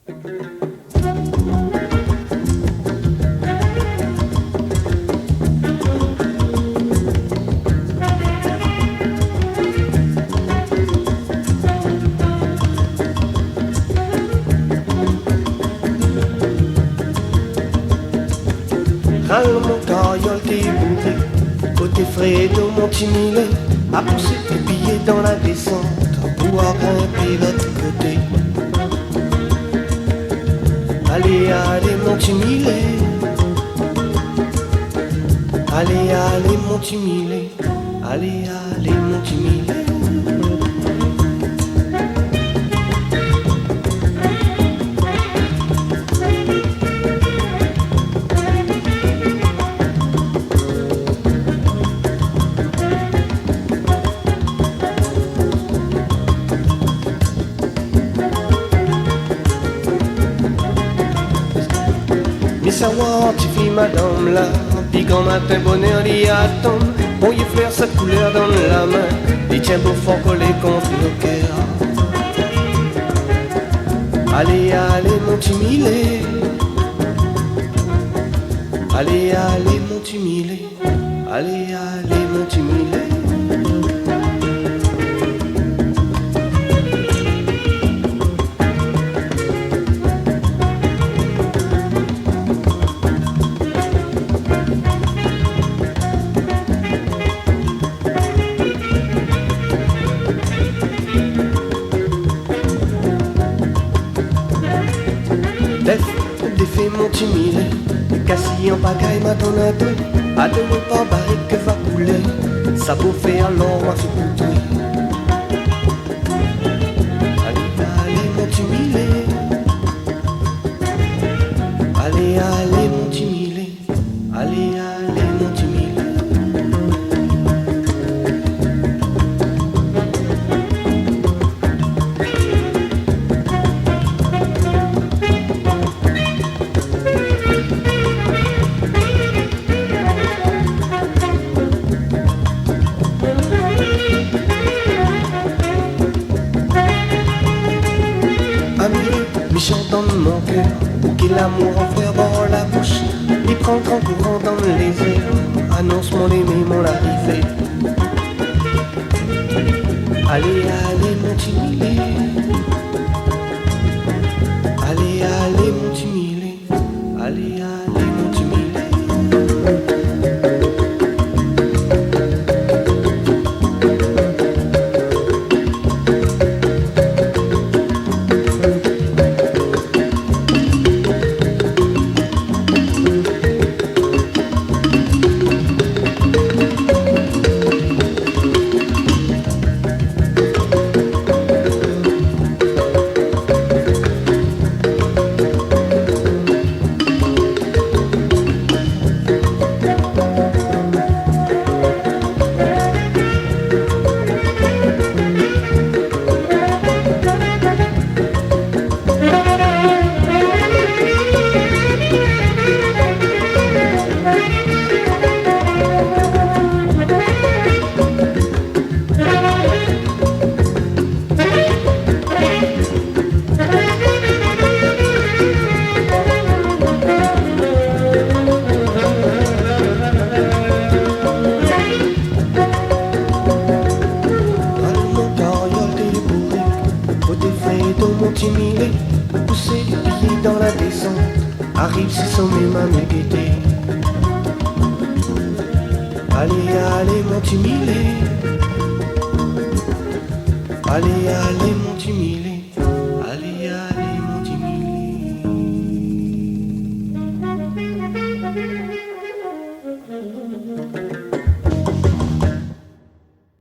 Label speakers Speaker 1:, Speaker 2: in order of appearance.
Speaker 1: Mon Karyol t'es bourré, côté frais de mon timilé, à pousser tes billets dans la descente, pour grimper l'autre côté. Allez, allez mon timilé, allez, allez mon timilé, allez, allez mon timilé. Mais savoir, tu vis madame là, puis grand matin bonheur d'y attendre. Bon y faire sa couleur dans la main, et tiens beau fort collé contre le cœur. Allez, allez mon timilé, allez, allez mon timilé, allez, allez mon timilé. Défait mon timilé, cassis en pagaille ma donado, à de l'eau pas barré que va couler, ça peut faire l'or à se couper. Allez, allez mon timilé, allez, allez mon timilé, allez, allez mon timilé. Chante dans mon cœur, pour qu'il l'amour en faire dans la bouche. Il prend grand courant dans les airs, annonce mon aimé, mon arrivée. Allez, allez mon timilé, allez, allez mon timilé, allez, allez mon timilé. Pousser des billets dans la descente, arrive si sommet m'a guetté. Allez, allez mon timilé, allez, allez mon timilé, allez, allez